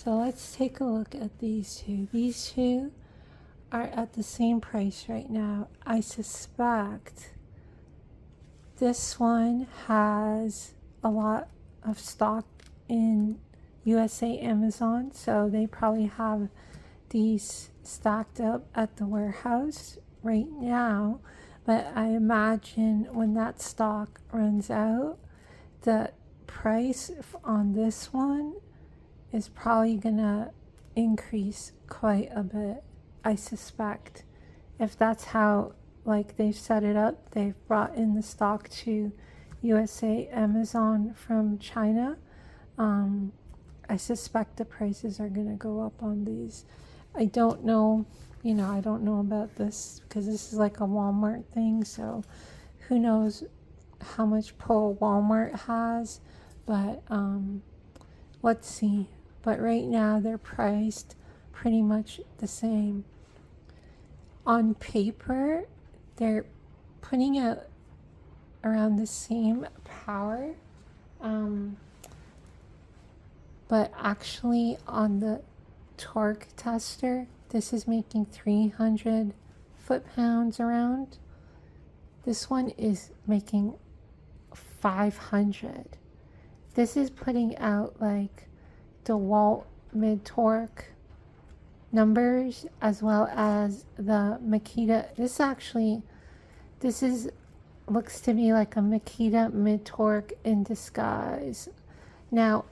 Let's take a look at these two. These two are at the same price right now. I suspect this one has a lot of stock in USA Amazon, so they probably have these stacked up at the warehouse right now. But I imagine when that stock runs out, the price on this one is probably gonna increase quite a bit. I suspect, if that's how like they've set it up, they've brought in the stock to USA Amazon from China. I suspect the prices are gonna go up on these. I don't know, I don't know about this because this is like a Walmart thing, so who knows how much pull Walmart has, but let's see. But right now they're priced pretty much the same. On paper, they're putting out around the same power, but actually on the torque tester, this is making 300 foot-pounds around. This one is making 500. This is putting out like DeWalt mid-torque numbers as well as the Makita. This looks to be like a Makita mid-torque in disguise. Now,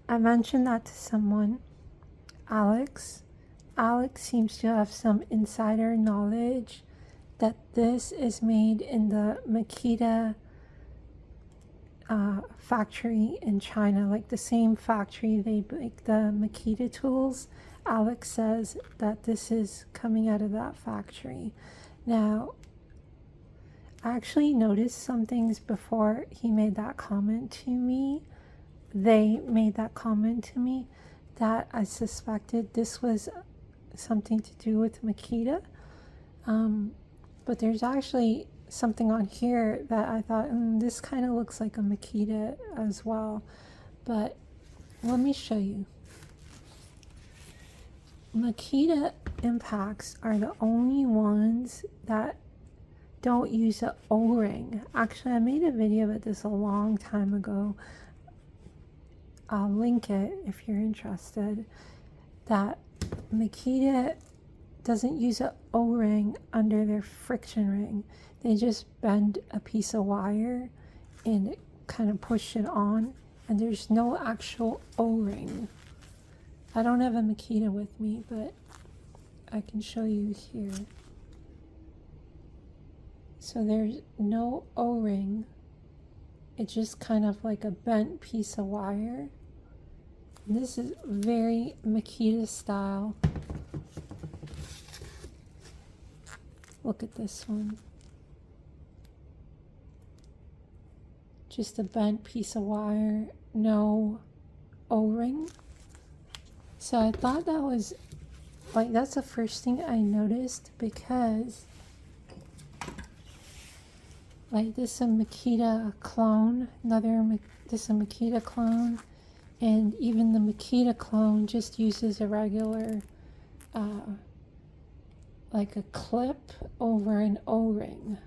I mentioned that to someone, Alex. Alex seems to have some insider knowledge that this is made in the Makita factory in China, like the same factory they make the Makita tools. Alex says that this is coming out of that factory. Now, I actually noticed some things before he made that comment to me. They made that comment to me that I suspected this was something to do with Makita. But there's actually something on here that I thought, this kind of looks like a Makita as well. But let me show you. Makita impacts are the only ones that don't use an O-ring. Actually, I made a video about this a long time ago. I'll link it if you're interested. That Makita doesn't use an O-ring under their friction ring. They just bend a piece of wire and kind of push it on, and there's no actual O-ring. I don't have a Makita with me, but I can show you here. So there's no O-ring. It's just kind of like a bent piece of wire. And this is very Makita style. Look at this one. Just a bent piece of wire, no O-ring. So I thought that was like, that's the first thing I noticed, because like this is a Makita clone, this is a Makita clone, and even the Makita clone just uses a regular like a clip over an O-ring,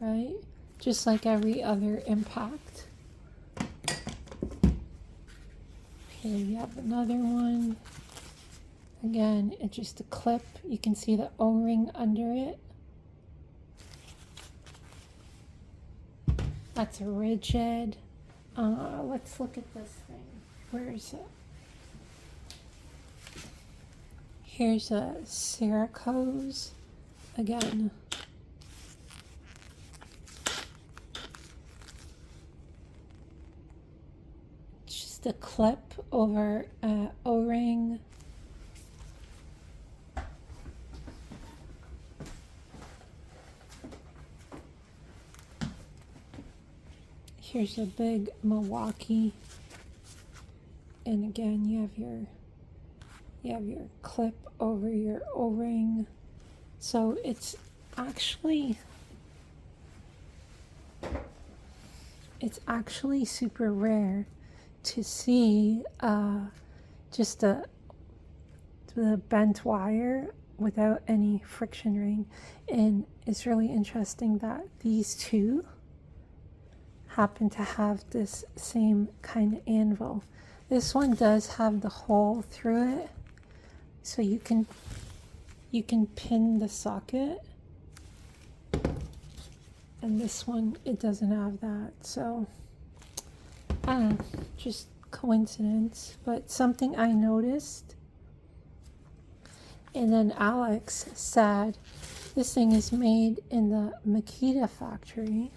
right? Just like every other impact. Here you have another one. Again, it's just a clip. You can see the O-ring under it. That's a rigid. Let's look at this thing. Where is it? Here's a Cerakoze. Again, just a clip over O-ring. Here's a big Milwaukee, and again you have your clip over your O-ring. So it's actually super rare to see just the bent wire without any friction ring. And it's really interesting that these two happen to have this same kind of anvil. This one does have the hole through it, so you can pin the socket, and this one, it doesn't have that. So I don't know, just coincidence, but something I noticed. And then Alex said this thing is made in the Makita factory.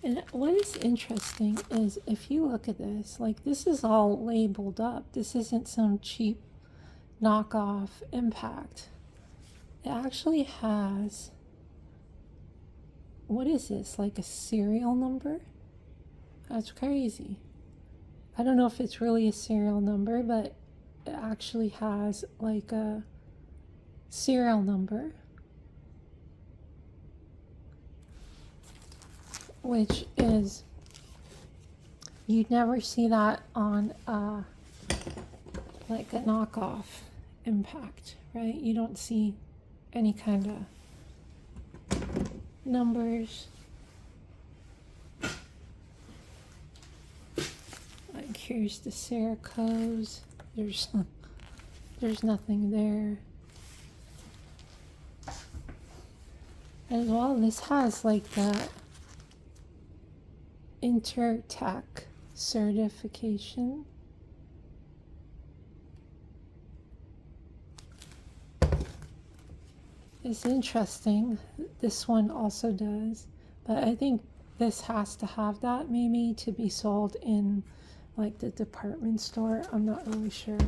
And what is interesting is, if you look at this, like, this is all labeled up. This isn't some cheap knockoff impact. It actually has, what is this, like a serial number? That's crazy. I don't know if it's really a serial number, but it actually has like a serial number, which is, you'd never see that on like a knockoff impact, right? You don't see any kind of numbers. Like, here's the Cerakoze. There's nothing there. As well, this has like the Intertech certification. It's interesting. This one also does, but I think this has to have that, maybe, to be sold in like the department store. I'm not really sure.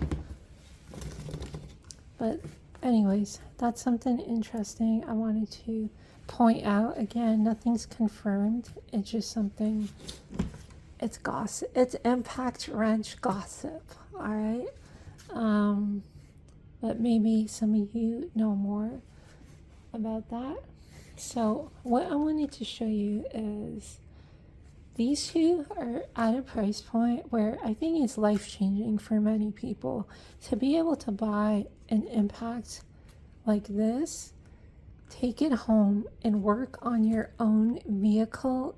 But anyways, that's something interesting I wanted to point out. Again, nothing's confirmed. It's just something, it's gossip. It's impact wrench gossip, all right? But maybe some of you know more about that. So what I wanted to show you is these two are at a price point where I think it's life-changing for many people. To be able to buy an impact like this, take it home and work on your own vehicle,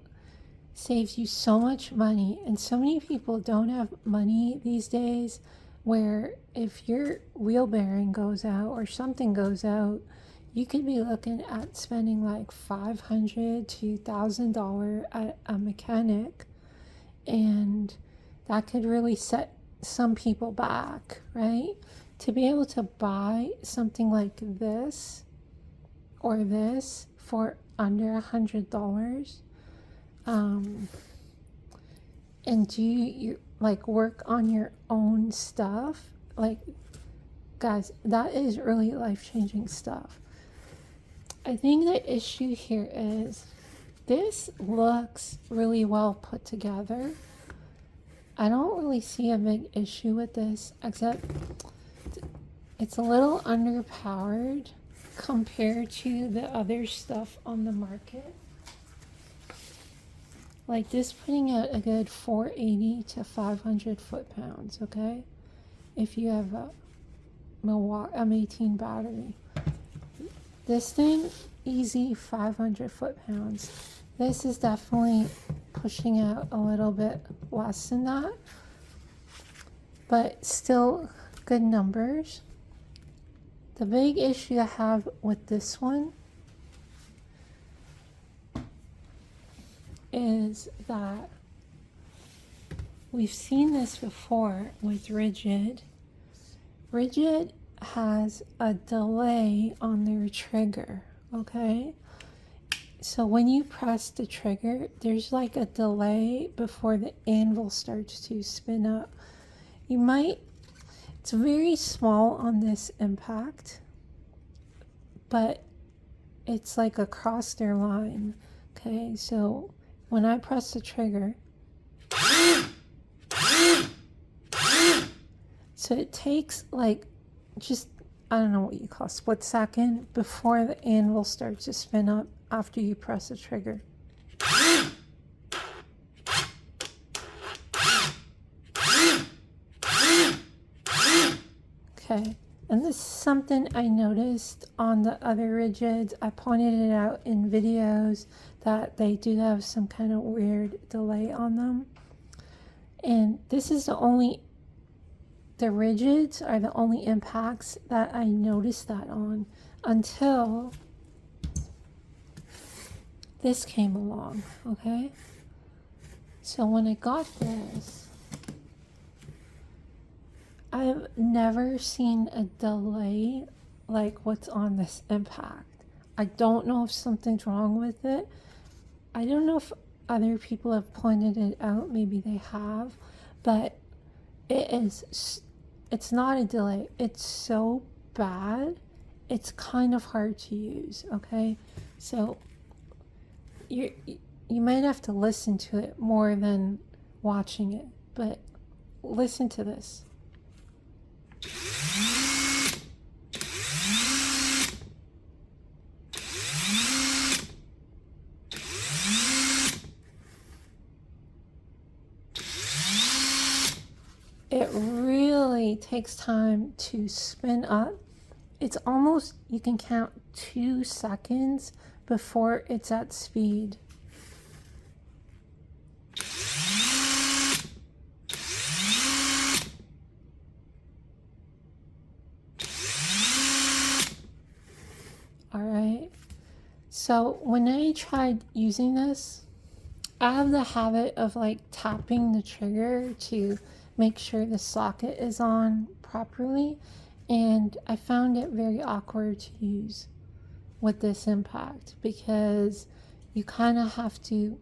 saves you so much money. And so many people don't have money these days, where if your wheel bearing goes out or something goes out, you could be looking at spending like $500 to $1,000 at a mechanic, and that could really set some people back, right? To be able to buy something like this or this for under $100, and do you like work on your own stuff, like, guys, that is really life-changing stuff. I think the issue here is this looks really well put together, I don't really see a big issue with this, except it's a little underpowered compared to the other stuff on the market. Like this putting out a good 480 to 500 foot-pounds, okay? If you have a Milwaukee M18 battery. This thing, easy 500 foot-pounds. This is definitely pushing out a little bit less than that, but still good numbers. The big issue I have with this one is that we've seen this before with rigid. Rigid has a delay on their trigger, okay? So when you press the trigger, there's like a delay before the anvil starts to spin up. You might, it's very small on this impact, but it's like across their line, okay? So when I press the trigger, so it takes like just, I don't know what you call, split second before the anvil starts to spin up after you press the trigger. Okay, and this is something I noticed on the other rigids. I pointed it out in videos that they do have some kind of weird delay on them. And this is the rigids are the only impacts that I noticed that on until this came along, okay? So when I got this, I've never seen a delay like what's on this impact. I don't know if something's wrong with it. I don't know if other people have pointed it out, maybe they have, but it's not a delay. It's so bad, it's kind of hard to use, okay? So you might have to listen to it more than watching it, but listen to this. It really takes time to spin up. It's almost, you can count 2 seconds before it's at speed. All right. So when I tried using this, I have the habit of like tapping the trigger to make sure the socket is on properly, and I found it very awkward to use with this impact because you kind of have to,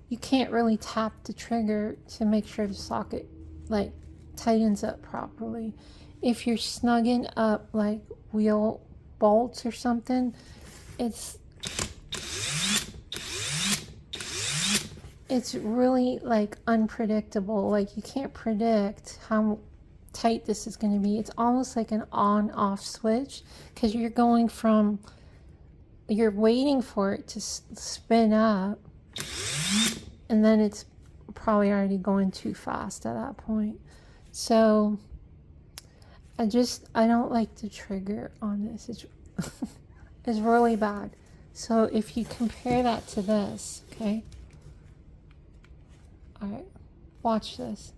you can't really tap the trigger to make sure the socket like tightens up properly. If you're snugging up like wheel bolts or something, it's really like unpredictable. Like you can't predict how tight this is going to be. It's almost like an on-off switch because you're going from, you're waiting for it to spin up and then it's probably already going too fast at that point. So I don't like the trigger on this. It's really bad. So if you compare that to this, okay? All right, watch this.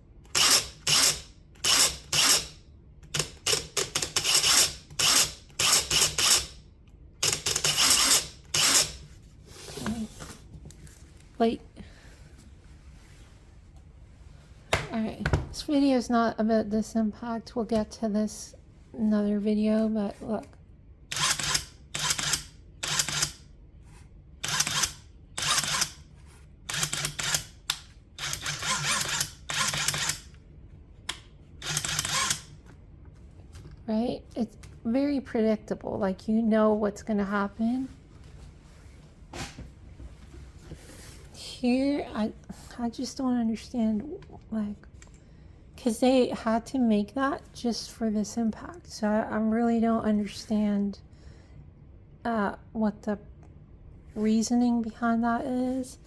Okay. Like, all right, this video is not about this impact. We'll get to this another video, but look. Right? It's very predictable. Like you know what's going to happen. Here, I just don't understand, like, because they had to make that just for this impact. So I really don't understand what the reasoning behind that is.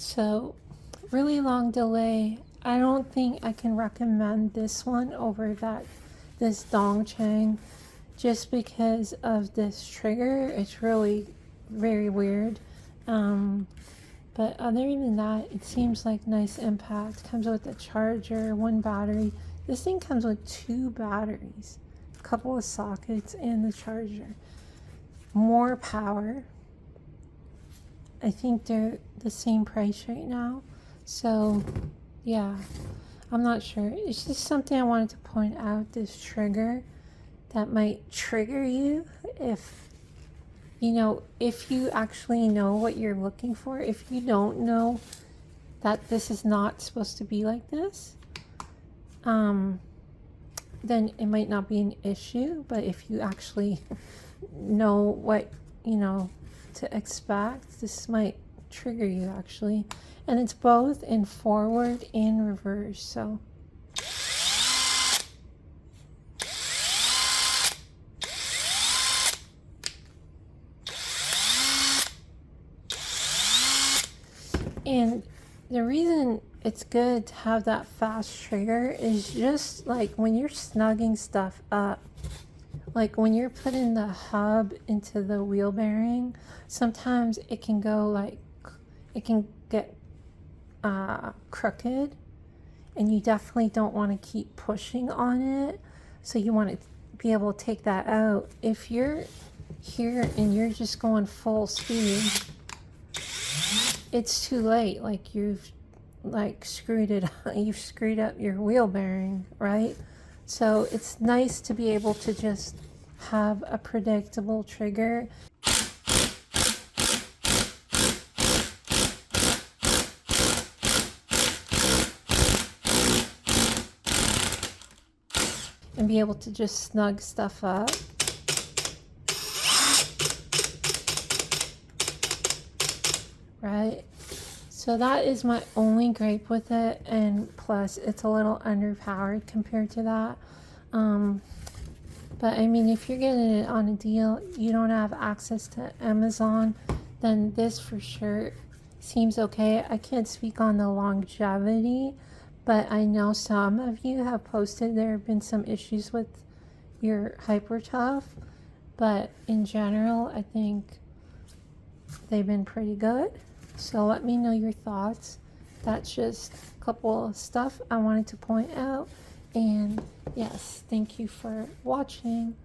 So, really long delay. I don't think I can recommend this one over this Dong Cheng, just because of this trigger. It's really very weird. But other than that, it seems like nice impact. Comes with a charger, one battery. This thing comes with 2 batteries, a couple of sockets, and the charger. More power. I think they're the same price right now. So, yeah, I'm not sure. It's just something I wanted to point out, this trigger that might trigger you if you actually know what you're looking for. If you don't know that this is not supposed to be like this, then it might not be an issue. But if you actually know what, to expect, this might trigger you actually. And it's both in forward and reverse. So and the reason it's good to have that fast trigger is just like when you're snugging stuff up Like when you're putting the hub into the wheel bearing, sometimes it can go like, it can get crooked, and you definitely don't want to keep pushing on it. So you want to be able to take that out. If you're here and you're just going full speed, it's too late. Like you've like screwed it up. You've screwed up your wheel bearing, right? So it's nice to be able to just have a predictable trigger. And be able to just snug stuff up. Right? So that is my only gripe with it, and plus it's a little underpowered compared to that. But I mean, if you're getting it on a deal, you don't have access to Amazon, then this for sure seems okay. I can't speak on the longevity, but I know some of you have posted there have been some issues with your Hyper Tough, but in general, I think they've been pretty good. So let me know your thoughts. That's just a couple of stuff I wanted to point out. And yes, thank you for watching.